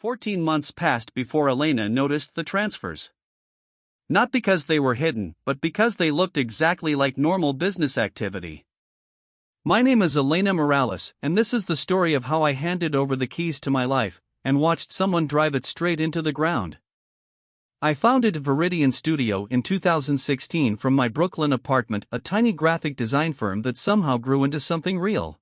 14 months passed before Elena noticed the transfers. Not because they were hidden, but because they looked exactly like normal business activity. My name is Elena Morales, and this is the story of how I handed over the keys to my life and watched someone drive it straight into the ground. I founded Viridian Studio in 2016 from my Brooklyn apartment, a tiny graphic design firm that somehow grew into something real.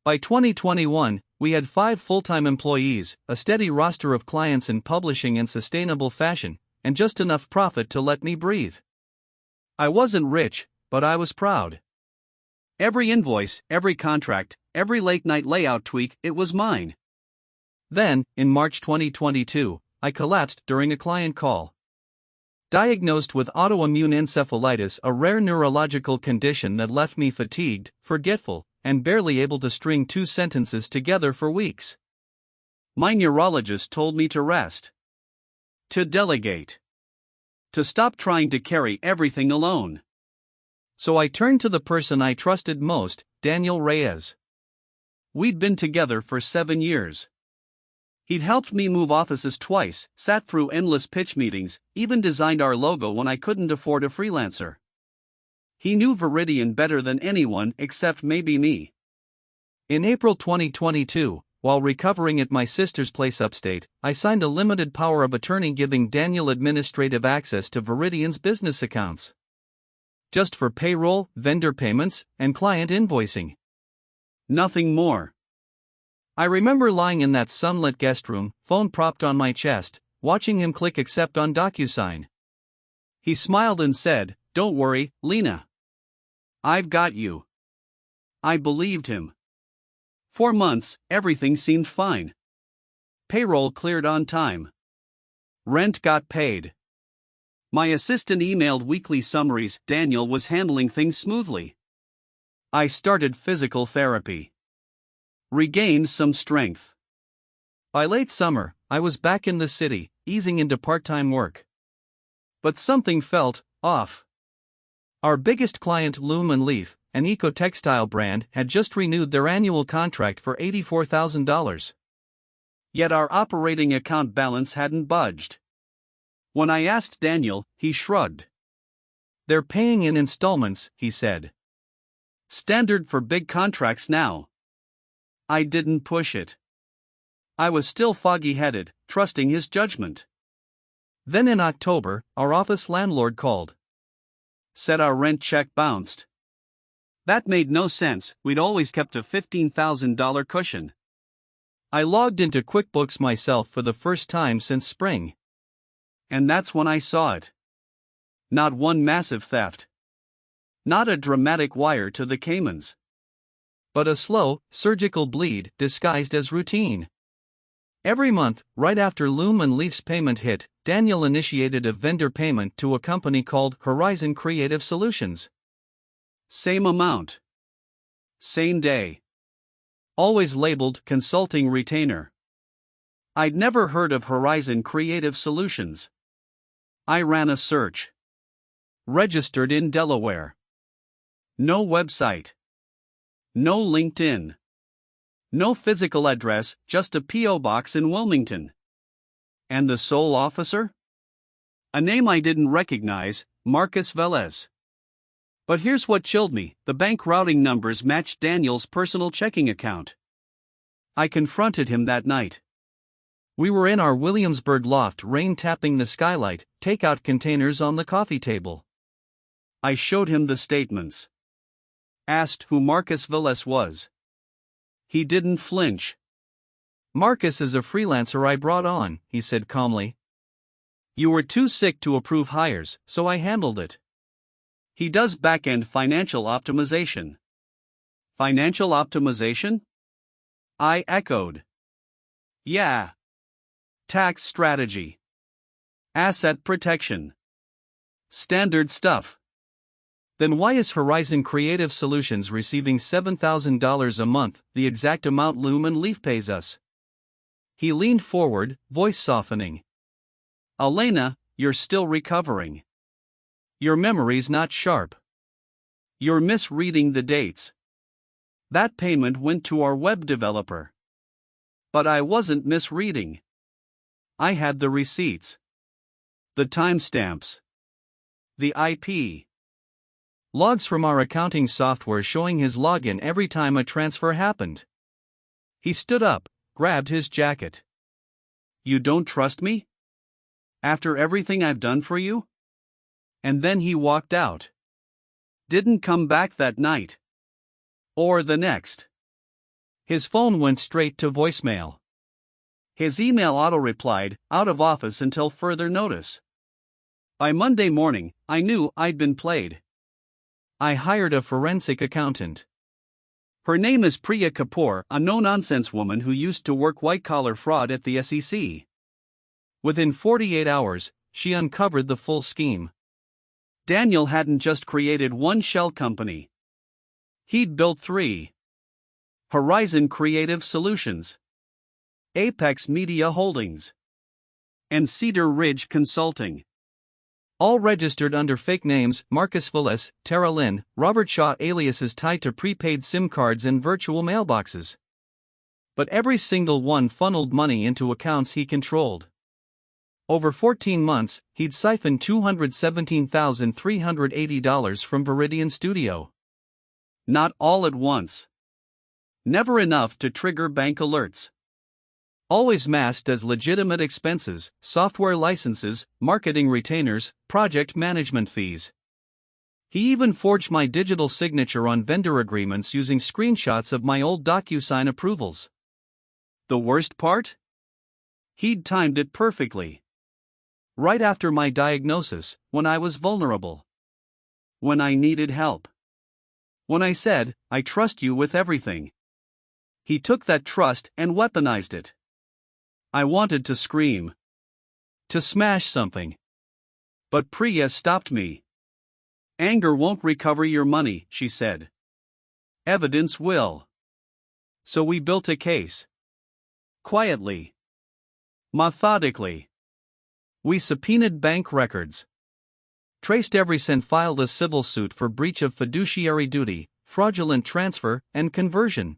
By 2021, we had 5 full-time employees, a steady roster of clients in publishing and sustainable fashion, and just enough profit to let me breathe. I wasn't rich, but I was proud. Every invoice, every contract, every late-night layout tweak, it was mine. Then, in March 2022, I collapsed during a client call. Diagnosed with autoimmune encephalitis, a rare neurological condition that left me fatigued, forgetful, and barely able to string 2 sentences together for weeks. My neurologist told me to rest. To delegate. To stop trying to carry everything alone. So I turned to the person I trusted most, Daniel Reyes. We'd been together for 7 years. He'd helped me move offices twice, sat through endless pitch meetings, even designed our logo when I couldn't afford a freelancer. He knew Viridian better than anyone except maybe me. In April 2022, while recovering at my sister's place upstate, I signed a limited power of attorney giving Daniel administrative access to Viridian's business accounts. Just for payroll, vendor payments, and client invoicing. Nothing more. I remember lying in that sunlit guest room, phone propped on my chest, watching him click accept on DocuSign. He smiled and said, "Don't worry, Lena. I've got you." I believed him. For months, everything seemed fine. Payroll cleared on time. Rent got paid. My assistant emailed weekly summaries. Daniel was handling things smoothly. I started physical therapy. Regained some strength. By late summer, I was back in the city, easing into part-time work. But something felt off. Our biggest client, Loom and Leaf, an eco-textile brand, had just renewed their annual contract for $84,000. Yet our operating account balance hadn't budged. When I asked Daniel, he shrugged. "They're paying in installments," he said. "Standard for big contracts now." I didn't push it. I was still foggy-headed, trusting his judgment. Then in October, our office landlord called. Said our rent check bounced. That made no sense, we'd always kept a $15,000 cushion. I logged into QuickBooks myself for the first time since spring. And that's when I saw it. Not one massive theft. Not a dramatic wire to the Caymans. But a slow, surgical bleed disguised as routine. Every month, right after Loom and Leaf's payment hit, Daniel initiated a vendor payment to a company called Horizon Creative Solutions. Same amount. Same day. Always labeled consulting retainer. I'd never heard of Horizon Creative Solutions. I ran a search. Registered in Delaware. No website. No LinkedIn. No physical address, just a P.O. box in Wilmington. And the sole officer? A name I didn't recognize, Marcus Velez. But here's what chilled me, the bank routing numbers matched Daniel's personal checking account. I confronted him that night. We were in our Williamsburg loft, rain tapping the skylight, takeout containers on the coffee table. I showed him the statements. Asked who Marcus Velez was. He didn't flinch. "Marcus is a freelancer I brought on," he said calmly. "You were too sick to approve hires, so I handled it. He does back-end financial optimization." "Financial optimization?" I echoed. "Yeah. Tax strategy. Asset protection. Standard stuff." "Then why is Horizon Creative Solutions receiving $7,000 a month, the exact amount Loom and Leaf pays us?" He leaned forward, voice softening. "Elena, you're still recovering. Your memory's not sharp. You're misreading the dates. That payment went to our web developer." But I wasn't misreading. I had the receipts, the timestamps, the IP logs from our accounting software showing his login every time a transfer happened. He stood up, grabbed his jacket. You don't trust me? After everything I've done for you? And then he walked out. Didn't come back that night. Or the next. His phone went straight to voicemail. His email auto-replied, out of office until further notice. By Monday morning, I knew I'd been played. I hired a forensic accountant. Her name is Priya Kapoor, a no-nonsense woman who used to work white-collar fraud at the SEC. Within 48 hours, she uncovered the full scheme. Daniel hadn't just created one shell company. He'd built 3. Horizon Creative Solutions, Apex Media Holdings, and Cedar Ridge Consulting. All registered under fake names: Marcus Villas, Tara Lynn, Robert Shaw, aliases tied to prepaid SIM cards and virtual mailboxes. But every single one funneled money into accounts he controlled. Over 14 months, he'd siphoned $217,380 from Viridian Studio. Not all at once. Never enough to trigger bank alerts. Always masked as legitimate expenses, software licenses, marketing retainers, project management fees. He even forged my digital signature on vendor agreements using screenshots of my old DocuSign approvals. The worst part? He'd timed it perfectly. Right after my diagnosis, when I was vulnerable. When I needed help. When I said, I trust you with everything. He took that trust and weaponized it. I wanted to scream. To smash something. But Priya stopped me. Anger won't recover your money, she said. Evidence will. So we built a case. Quietly. Methodically. We subpoenaed bank records. Traced every cent, filed a civil suit for breach of fiduciary duty, fraudulent transfer, and conversion.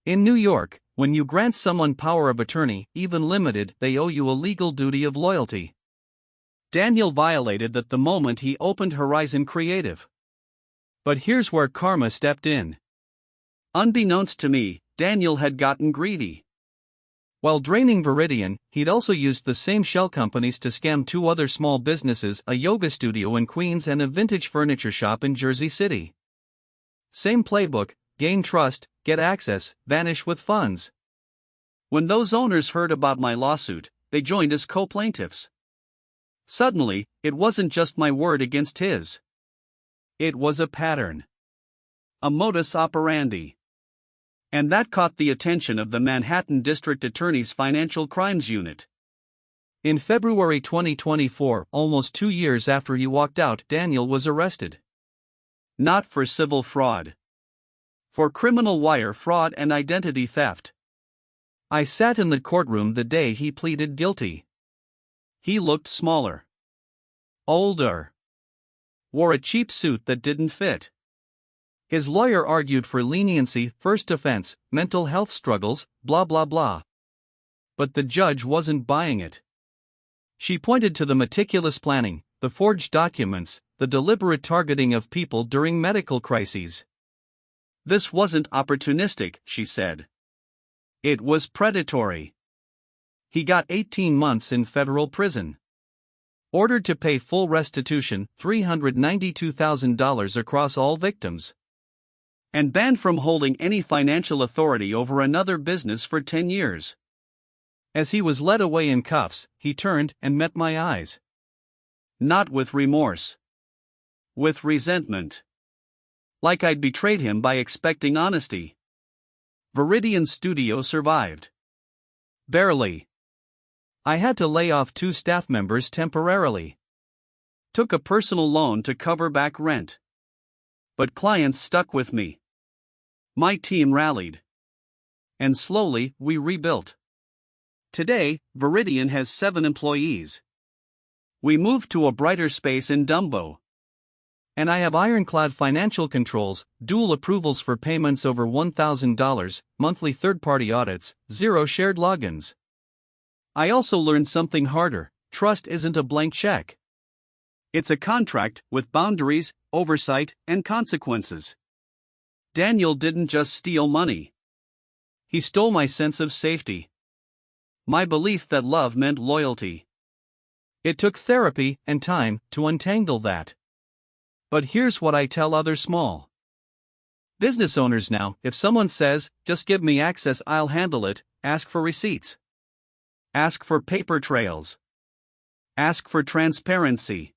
In New York, when you grant someone power of attorney, even limited, they owe you a legal duty of loyalty. Daniel violated that the moment he opened Horizon Creative. But here's where karma stepped in. Unbeknownst to me, Daniel had gotten greedy. While draining Viridian, he'd also used the same shell companies to scam 2 other small businesses, a yoga studio in Queens and a vintage furniture shop in Jersey City. Same playbook: gain trust, get access, vanish with funds. When those owners heard about my lawsuit, they joined as co-plaintiffs. Suddenly, it wasn't just my word against his. It was a pattern. A modus operandi. And that caught the attention of the Manhattan District Attorney's Financial Crimes Unit. In February 2024, almost 2 years after he walked out, Daniel was arrested. Not for civil fraud. For criminal wire fraud and identity theft. I sat in the courtroom the day he pleaded guilty. He looked smaller. Older. Wore a cheap suit that didn't fit. His lawyer argued for leniency, first offense, mental health struggles, blah blah blah. But the judge wasn't buying it. She pointed to the meticulous planning, the forged documents, the deliberate targeting of people during medical crises. This wasn't opportunistic, she said. It was predatory. He got 18 months in federal prison. Ordered to pay full restitution, $392,000 across all victims. And banned from holding any financial authority over another business for 10 years. As he was led away in cuffs, he turned and met my eyes. Not with remorse. With resentment. Like I'd betrayed him by expecting honesty. Viridian Studio survived. Barely. I had to lay off 2 staff members temporarily. Took a personal loan to cover back rent. But clients stuck with me. My team rallied. And slowly, we rebuilt. Today, Viridian has 7 employees. We moved to a brighter space in Dumbo. And I have ironclad financial controls, dual approvals for payments over $1,000, monthly third-party audits, 0 shared logins. I also learned something harder: trust isn't a blank check. It's a contract with boundaries, oversight, and consequences. Daniel didn't just steal money. He stole my sense of safety. My belief that love meant loyalty. It took therapy and time to untangle that. But here's what I tell other small business owners now: if someone says, "Just give me access, I'll handle it," ask for receipts. Ask for paper trails. Ask for transparency.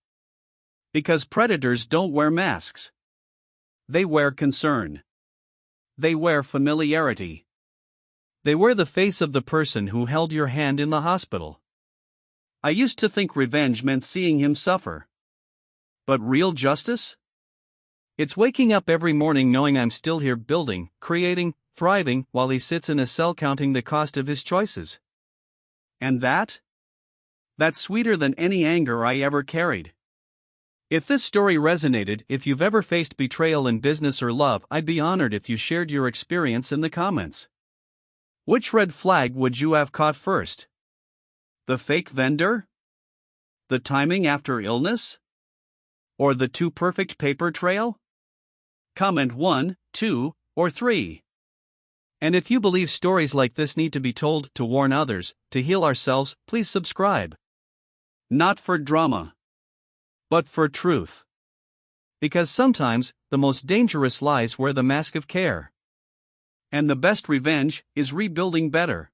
Because predators don't wear masks. They wear concern. They wear familiarity. They wear the face of the person who held your hand in the hospital. I used to think revenge meant seeing him suffer. But real justice? It's waking up every morning knowing I'm still here building, creating, thriving, while he sits in a cell counting the cost of his choices. And that's sweeter than any anger I ever carried. If this story resonated, if you've ever faced betrayal in business or love, I'd be honored if you shared your experience in the comments. Which red flag would you have caught first? The fake vendor? The timing after illness? Or the too perfect paper trail? Comment 1, 2, or 3. And if you believe stories like this need to be told to warn others, to heal ourselves, please subscribe. Not for drama, but for truth. Because sometimes, the most dangerous lies wear the mask of care. And the best revenge is rebuilding better.